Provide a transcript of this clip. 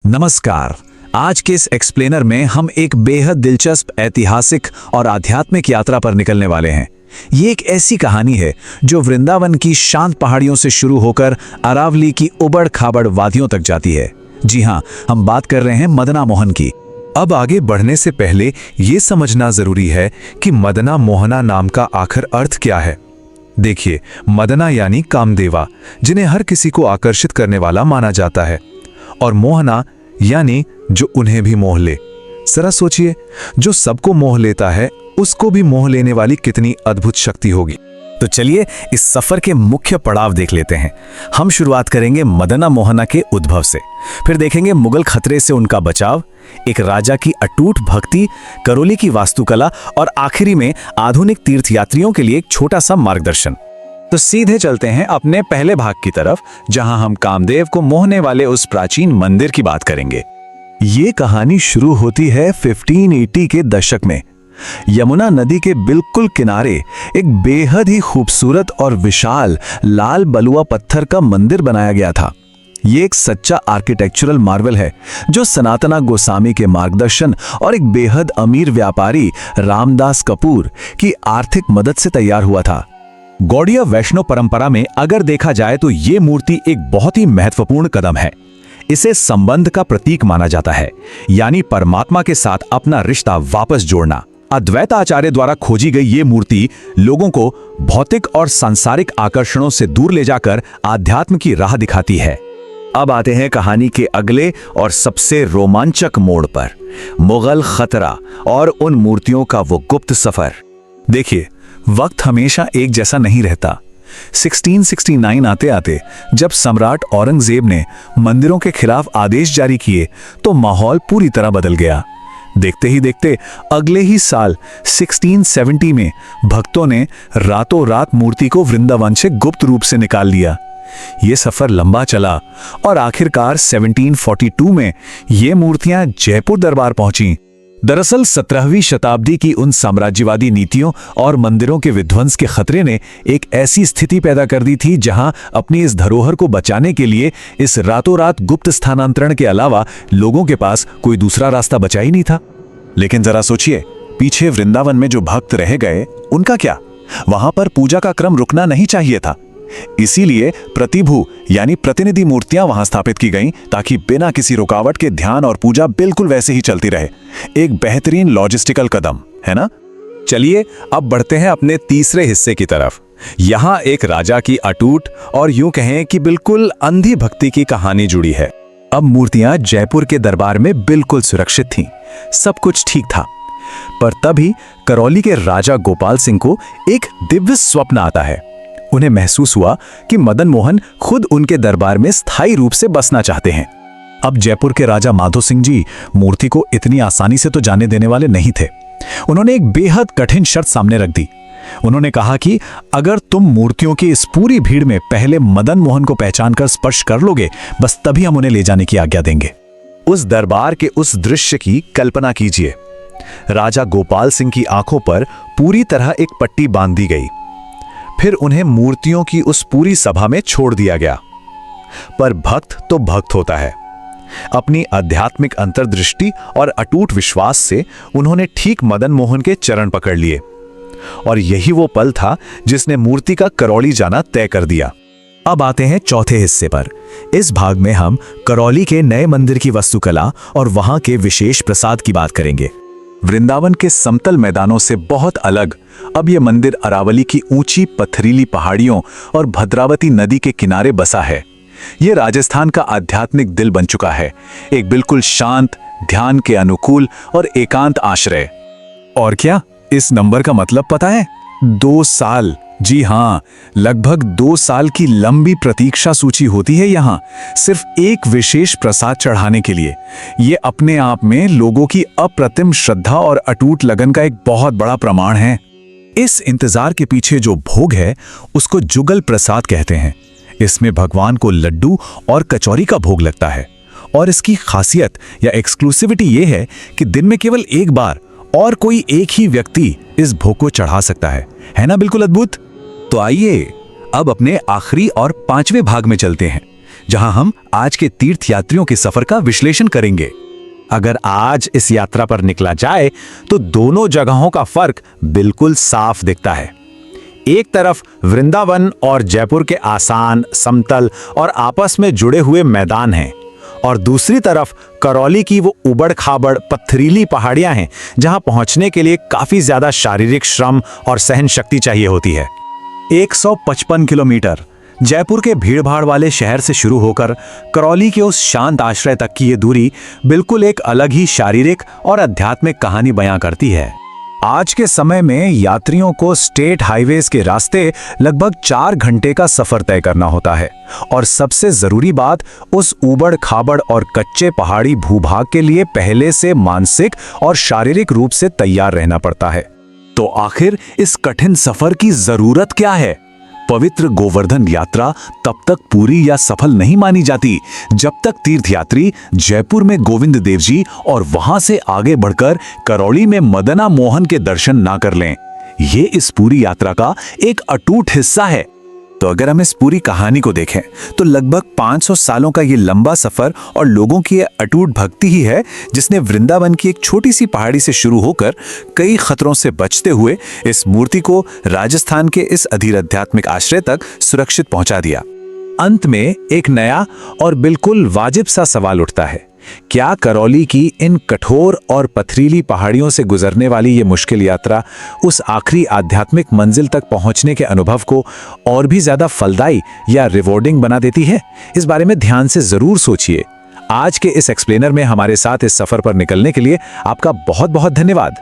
नमस्कार। आज के इस एक्सप्लेनर में हम एक बेहद दिलचस्प ऐतिहासिक और आध्यात्मिक यात्रा पर निकलने वाले हैं। ये एक ऐसी कहानी है जो वृंदावन की शांत पहाड़ियों से शुरू होकर अरावली की उबड़-खाबड़ वादियों तक जाती है। जी हाँ, हम बात कर रहे हैं मदना मोहन की। अब आगे बढ़ने से पहले ये समझना जरूरी है कि मदना मोहना नाम का आखिर अर्थ क्या है। देखिए, मदना यानी कामदेवा, जिन्हें हर किसी को आकर्षित करने वाला माना जाता है, और मोहना यानी जो उन्हें भी मोह ले। जरा सोचिए, जो सबको मोह लेता है उसको भी मोह लेने वाली कितनी अद्भुत शक्ति होगी। तो चलिए इस सफर के मुख्य पड़ाव देख लेते हैं। हम शुरुआत करेंगे मदना मोहना के उद्भव से, फिर देखेंगे मुगल खतरे से उनका बचाव, एक राजा की अटूट भक्ति, करौली की वास्तुकला और आखिरी में आधुनिक तीर्थयात्रियों के लिए एक छोटा सा मार्गदर्शन। तो सीधे चलते हैं अपने पहले भाग की तरफ, जहां हम कामदेव को मोहने वाले उस प्राचीन मंदिर की बात करेंगे। ये कहानी शुरू होती है 1580 के दशक में। यमुना नदी के बिल्कुल किनारे एक बेहद ही खूबसूरत और विशाल लाल बलुआ पत्थर का मंदिर बनाया गया था। ये एक सच्चा आर्किटेक्चरल मार्वल है जो सनातना गोस्वामी के मार्गदर्शन और एक बेहद अमीर व्यापारी रामदास कपूर की आर्थिक मदद से तैयार हुआ था। गौड़ीय वैष्णव परंपरा में अगर देखा जाए तो ये मूर्ति एक बहुत ही महत्वपूर्ण कदम है। इसे संबंध का प्रतीक माना जाता है, यानी परमात्मा के साथ अपना रिश्ता वापस जोड़ना। अद्वैत आचार्य द्वारा खोजी गई ये मूर्ति लोगों को भौतिक और सांसारिक आकर्षणों से दूर ले जाकर आध्यात्म की राह दिखाती है। अब आते हैं कहानी के अगले और सबसे रोमांचक मोड़ पर, मुगल खतरा और उन मूर्तियों का वो गुप्त सफर। देखिए, वक्त हमेशा एक जैसा नहीं रहता। 1669 आते आते जब सम्राट औरंगजेब ने मंदिरों के खिलाफ आदेश जारी किए तो माहौल पूरी तरह बदल गया। देखते ही देखते अगले ही साल 1670 में भक्तों ने रातों रात मूर्ति को वृंदावन से गुप्त रूप से निकाल लिया। ये सफर लंबा चला और आखिरकार 1742 में ये मूर्तियां जयपुर दरबार पहुंची। दरअसल 17वीं शताब्दी की उन साम्राज्यवादी नीतियों और मंदिरों के विध्वंस के खतरे ने एक ऐसी स्थिति पैदा कर दी थी जहां अपनी इस धरोहर को बचाने के लिए इस रातों रात गुप्त स्थानांतरण के अलावा लोगों के पास कोई दूसरा रास्ता बचा ही नहीं था। लेकिन जरा सोचिए, पीछे वृंदावन में जो भक्त रह गए उनका क्या? वहां पर पूजा का क्रम रुकना नहीं चाहिए था। इसीलिए प्रतिभू यानी प्रतिनिधि मूर्तियां वहां स्थापित की गईं ताकि बिना किसी रुकावट के ध्यान और पूजा बिल्कुल वैसे ही चलती रहे। एक बेहतरीन लॉजिस्टिकल कदम है ना? चलिए अब बढ़ते हैं अपने तीसरे हिस्से की तरफ। यहां एक राजा की अटूट और यूं कहें कि बिल्कुल अंधी भक्ति की कहानी जुड़ी है। अब मूर्तियां जयपुर के दरबार में बिल्कुल सुरक्षित थीं, सब कुछ ठीक था। पर तभी करौली के राजा गोपाल सिंह को एक दिव्य स्वप्न आता है। उन्हें महसूस हुआ कि मदन मोहन खुद उनके दरबार में स्थायी रूप से बसना चाहते हैं। अब जयपुर के राजा माधो सिंह जी मूर्ति को इतनी आसानी से तो जाने देने वाले नहीं थे। उन्होंने एक बेहद कठिन शर्त सामने रख दी। उन्होंने कहा कि अगर तुम मूर्तियों की इस पूरी भीड़ में पहले मदन मोहन को पहचान कर स्पर्श कर लोगे, बस तभी हम उन्हें ले जाने की आज्ञा देंगे। उस दरबार के उस दृश्य की कल्पना कीजिए। राजा गोपाल सिंह की आंखों पर पूरी तरह एक पट्टी बांध दी गई, फिर उन्हें मूर्तियों की उस पूरी सभा में छोड़ दिया गया। पर भक्त तो भक्त होता है। अपनी आध्यात्मिक अंतर्दृष्टि और अटूट विश्वास से उन्होंने ठीक मदन मोहन के चरण पकड़ लिए, और यही वो पल था जिसने मूर्ति का करौली जाना तय कर दिया। अब आते हैं चौथे हिस्से पर। इस भाग में हम करौली के नए मंदिर की वास्तुकला और वहां के विशेष प्रसाद की बात करेंगे। वृंदावन के समतल मैदानों से बहुत अलग अब यह मंदिर अरावली की ऊंची पथरीली पहाड़ियों और भद्रावती नदी के किनारे बसा है। यह राजस्थान का आध्यात्मिक दिल बन चुका है, एक बिल्कुल शांत, ध्यान के अनुकूल और एकांत आश्रय। और क्या इस नंबर का मतलब पता है? 2 साल। जी हाँ, लगभग 2 साल की लंबी प्रतीक्षा सूची होती है यहाँ, सिर्फ एक विशेष प्रसाद चढ़ाने के लिए। ये अपने आप में लोगों की अप्रतिम श्रद्धा और अटूट लगन का एक बहुत बड़ा प्रमाण है। इस इंतजार के पीछे जो भोग है उसको जुगल प्रसाद कहते हैं। इसमें भगवान को लड्डू और कचौरी का भोग लगता है, और इसकी खासियत या एक्सक्लूसिविटी ये है कि दिन में केवल एक बार और कोई एक ही व्यक्ति इस भोग को चढ़ा सकता है ना? बिल्कुल अद्भुत। तो आइए अब अपने आखिरी और 5वें भाग में चलते हैं, जहां हम आज के तीर्थयात्रियों के सफर का विश्लेषण करेंगे। अगर आज इस यात्रा पर निकला जाए तो दोनों जगहों का फर्क बिल्कुल साफ दिखता है। एक तरफ वृंदावन और जयपुर के आसान, समतल और आपस में जुड़े हुए मैदान हैं, और दूसरी तरफ करौली की वो उबड़-खाबड़ पथरीली पहाड़ियां हैं जहां पहुंचने के लिए काफी ज्यादा शारीरिक श्रम और सहन शक्ति चाहिए होती है। 155 किलोमीटर जयपुर के भीड़भाड़ वाले शहर से शुरू होकर करौली के उस शांत आश्रय तक की ये दूरी बिल्कुल एक अलग ही शारीरिक और आध्यात्मिक कहानी बयां करती है। आज के समय में यात्रियों को स्टेट हाईवेज के रास्ते लगभग 4 घंटे का सफर तय करना होता है, और सबसे जरूरी बात, उस ऊबड़ खाबड़ और कच्चे पहाड़ी भूभाग के लिए पहले से मानसिक और शारीरिक रूप से तैयार रहना पड़ता है। तो आखिर इस कठिन सफर की जरूरत क्या है? पवित्र गोवर्धन यात्रा तब तक पूरी या सफल नहीं मानी जाती जब तक तीर्थयात्री जयपुर में गोविंद देव जी और वहां से आगे बढ़कर करौली में मदना मोहन के दर्शन ना कर लें। ये इस पूरी यात्रा का एक अटूट हिस्सा है। तो अगर हम इस पूरी कहानी को देखें तो लगभग 500 सालों का ये लंबा सफर और लोगों की अटूट भक्ति ही है जिसने वृंदावन की एक छोटी सी पहाड़ी से शुरू होकर कई खतरों से बचते हुए इस मूर्ति को राजस्थान के इस अधीर आध्यात्मिक आश्रय तक सुरक्षित पहुंचा दिया। अंत में एक नया और बिल्कुल वाजिब सा सवाल उठता है, क्या करौली की इन कठोर और पथरीली पहाड़ियों से गुजरने वाली ये मुश्किल यात्रा उस आखिरी आध्यात्मिक मंजिल तक पहुंचने के अनुभव को और भी ज्यादा फलदायी या रिवॉर्डिंग बना देती है? इस बारे में ध्यान से जरूर सोचिए। आज के इस एक्सप्लेनर में हमारे साथ इस सफर पर निकलने के लिए आपका बहुत बहुत धन्यवाद।